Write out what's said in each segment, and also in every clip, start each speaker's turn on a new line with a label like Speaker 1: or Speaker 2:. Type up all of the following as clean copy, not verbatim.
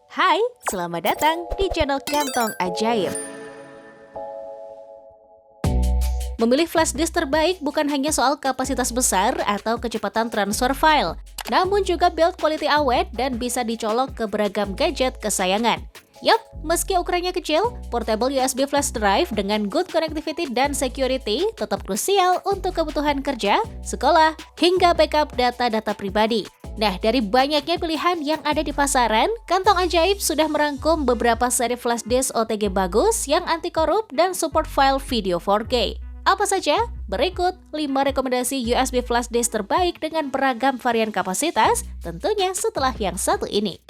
Speaker 1: Hai, selamat datang di channel Kantong Ajaib. Memilih flash disk terbaik bukan hanya soal kapasitas besar atau kecepatan transfer file, namun juga build quality awet dan bisa dicolok ke beragam gadget kesayangan. Yap, meski ukurannya kecil, portable USB flash drive dengan good connectivity dan security tetap krusial untuk kebutuhan kerja, sekolah, hingga backup data-data pribadi. Nah, dari banyaknya pilihan yang ada di pasaran, Kantong Ajaib sudah merangkum beberapa seri flash disk OTG bagus yang anti korup dan support file video 4K. Apa saja? Berikut 5 rekomendasi USB flash disk terbaik dengan beragam varian kapasitas, tentunya setelah yang satu ini.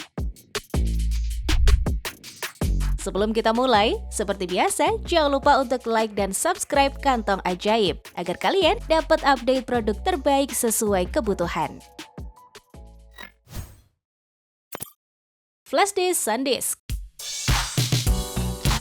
Speaker 1: Sebelum kita mulai, seperti biasa, jangan lupa untuk like dan subscribe Kantong Ajaib, agar kalian dapat update produk terbaik sesuai kebutuhan. Flash disk SanDisk.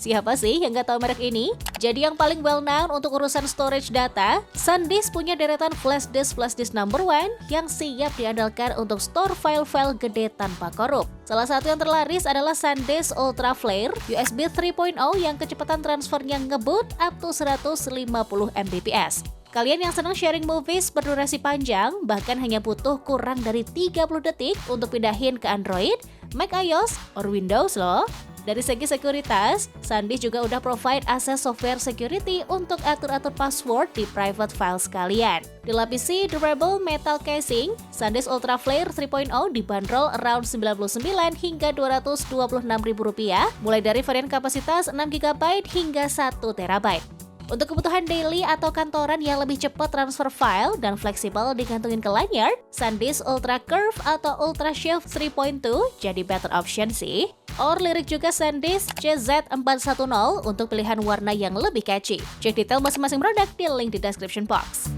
Speaker 1: Siapa sih yang nggak tahu merek ini? Jadi yang paling well known untuk urusan storage data, SanDisk punya deretan flash disk number one yang siap diandalkan untuk store file-file gede tanpa korup. Salah satu yang terlaris adalah SanDisk Ultra Flare USB 3.0 yang kecepatan transfernya ngebut up to 150 Mbps. Kalian yang senang sharing movies berdurasi panjang, bahkan hanya butuh kurang dari 30 detik untuk pindahin ke Android, Mac OS, or Windows loh. Dari segi sekuritas, SanDisk juga udah provide akses software security untuk atur-atur password di private files kalian. Dilapisi durable metal casing, SanDisk Ultra Flare 3.0 dibanderol around 99 hingga Rp226.000, mulai dari varian kapasitas 6GB hingga 1TB. Untuk kebutuhan daily atau kantoran yang lebih cepat transfer file dan fleksibel digantungin ke lanyard, SanDisk Ultra Curve atau Ultra Shift 3.2 jadi better option sih. Or lirik juga SanDisk CZ410 untuk pilihan warna yang lebih catchy. Cek detail masing-masing produk di link di description box.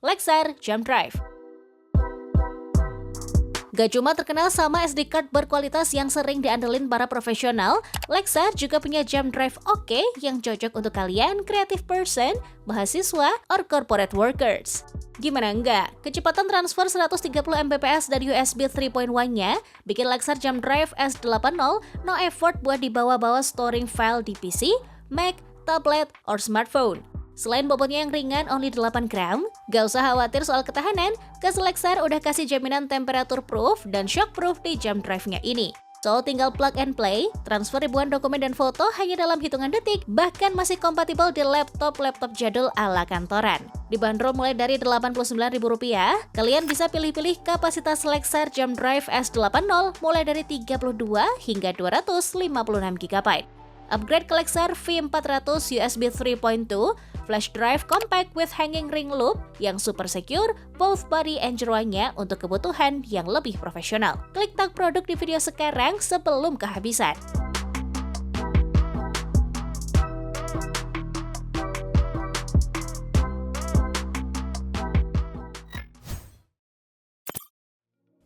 Speaker 1: Lexar Jump Drive. Gak cuma terkenal sama SD card berkualitas yang sering diandelin para profesional, Lexar juga punya jump drive oke yang cocok untuk kalian creative person, mahasiswa, or corporate workers. Gimana enggak? Kecepatan transfer 130 Mbps dari USB 3.1-nya bikin Lexar Jump Drive S80 no effort buat dibawa-bawa storing file di PC, Mac, tablet, or smartphone. Selain bobotnya yang ringan only 8 gram, gak usah khawatir soal ketahanan, Lexar udah kasih jaminan temperature proof dan shock proof di jump drive-nya ini. So, tinggal plug and play, transfer ribuan dokumen dan foto hanya dalam hitungan detik, bahkan masih kompatibel di laptop jadul ala kantoran. Dibanderol mulai dari Rp89.000, kalian bisa pilih-pilih kapasitas Lexar Jump Drive S80 mulai dari 32 hingga 256GB. Upgrade ke Lexar V400 USB 3.2, flash drive compact with hanging ring loop yang super secure, both body and jeroannya untuk kebutuhan yang lebih profesional. Klik tag produk di video sekarang sebelum kehabisan.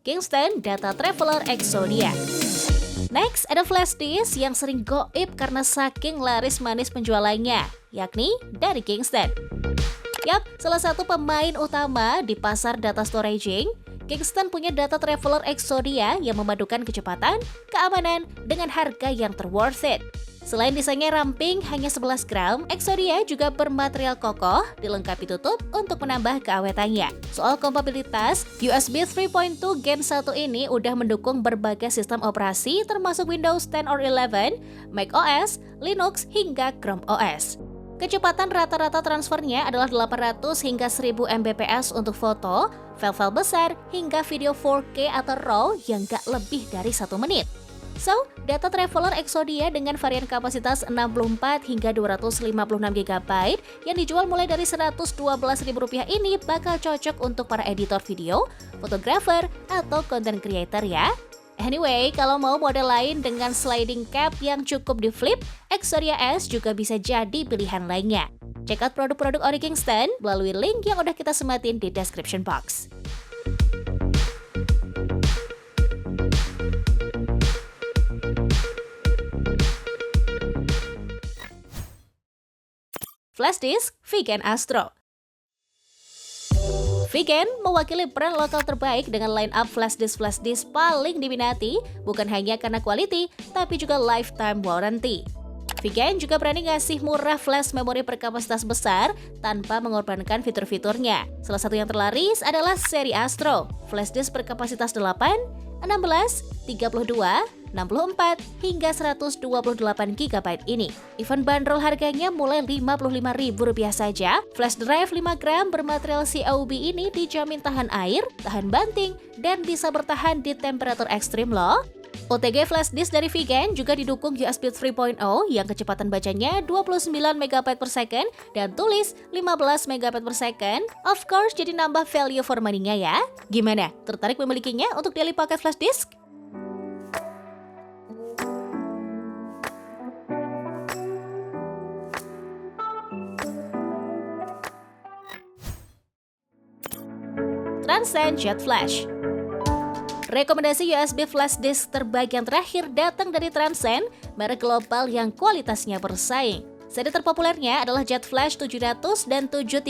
Speaker 1: Kingston Data Traveler Exodia. Next, ada flash disk yang sering goib karena saking laris manis penjualannya, yakni dari Kingston. Yap, salah satu pemain utama di pasar data storaging, Kingston punya Data Traveler Exodia yang memadukan kecepatan, keamanan, dengan harga yang worth it. Selain desainnya ramping hanya 11 gram, Exodia juga bermaterial kokoh, dilengkapi tutup untuk menambah keawetannya. Soal kompatibilitas, USB 3.2 Gen 1 ini udah mendukung berbagai sistem operasi termasuk Windows 10 or 11, Mac OS, Linux, hingga Chrome OS. Kecepatan rata-rata transfernya adalah 800 hingga 1000 Mbps untuk foto, file-file besar, hingga video 4K atau RAW yang gak lebih dari 1 menit. So, Data Traveler Exodia dengan varian kapasitas 64 hingga 256GB yang dijual mulai dari Rp112.000 ini bakal cocok untuk para editor video, fotografer, atau content creator ya. Anyway, kalau mau model lain dengan sliding cap yang cukup di flip, Exodia S juga bisa jadi pilihan lainnya. Check out produk-produk ori Kingston melalui link yang udah kita sematin di description box. Flash disk Vigen Astro. Vigen mewakili brand lokal terbaik dengan line-up flash disk paling diminati, bukan hanya karena quality, tapi juga lifetime warranty. Vigen juga berani ngasih murah flash memori berkapasitas besar tanpa mengorbankan fitur-fiturnya. Salah satu yang terlaris adalah seri Astro, flash disk berkapasitas 8, 16, 32, 64, hingga 128 GB ini. Event bandrol harganya mulai Rp55.000 saja. Flash drive 5 gram bermaterial COB ini dijamin tahan air, tahan banting, dan bisa bertahan di temperatur ekstrim loh. OTG flash disk dari Vigen juga didukung USB 3.0 yang kecepatan bacanya 29 MB per second dan tulis 15 MB per second. Of course, jadi nambah value for money-nya ya. Gimana? Tertarik memilikinya untuk daily pakai flash disk? Transcend Jet Flash. Rekomendasi USB flash disk terbaik yang terakhir datang dari Transcend, merek global yang kualitasnya bersaing. Seri terpopulernya adalah Jet Flash 700 dan 730,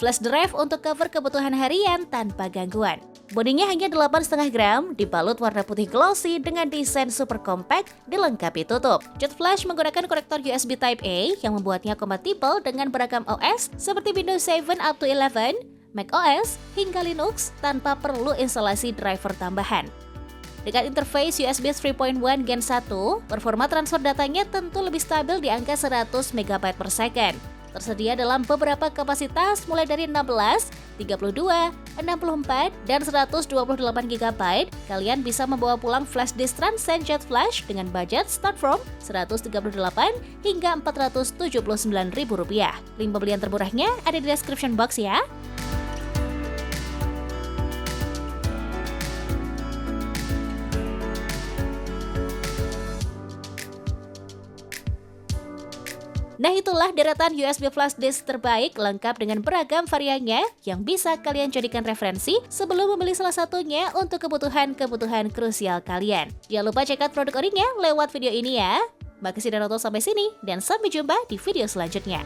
Speaker 1: flash drive untuk cover kebutuhan harian tanpa gangguan. Bodinya hanya 8,5 gram, dibalut warna putih glossy dengan desain super compact, dilengkapi tutup. Jet Flash menggunakan konektor USB Type-A yang membuatnya kompatibel dengan beragam OS seperti Windows 7 up to 11, macOS, hingga Linux tanpa perlu instalasi driver tambahan. Dengan interface USB 3.1 Gen 1, performa transfer datanya tentu lebih stabil di angka 100 MB per second. Tersedia dalam beberapa kapasitas mulai dari 16, 32, 64, dan 128 GB. Kalian bisa membawa pulang flash disk Transcend Jet Flash dengan budget start from Rp138 hingga Rp479.000. Link pembelian termurahnya ada di description box ya. Nah, itulah deretan USB flash disk terbaik lengkap dengan beragam variannya yang bisa kalian jadikan referensi sebelum membeli salah satunya untuk kebutuhan krusial kalian. Jangan lupa cek out produk orinya lewat video ini ya. Makasih udah nonton sampai sini dan sampai jumpa di video selanjutnya.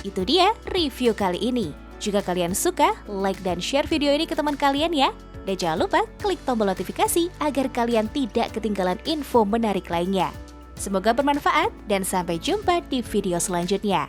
Speaker 1: Itu dia review kali ini. Jika kalian suka, like dan share video ini ke teman kalian ya. Dan jangan lupa klik tombol notifikasi agar kalian tidak ketinggalan info menarik lainnya. Semoga bermanfaat dan sampai jumpa di video selanjutnya.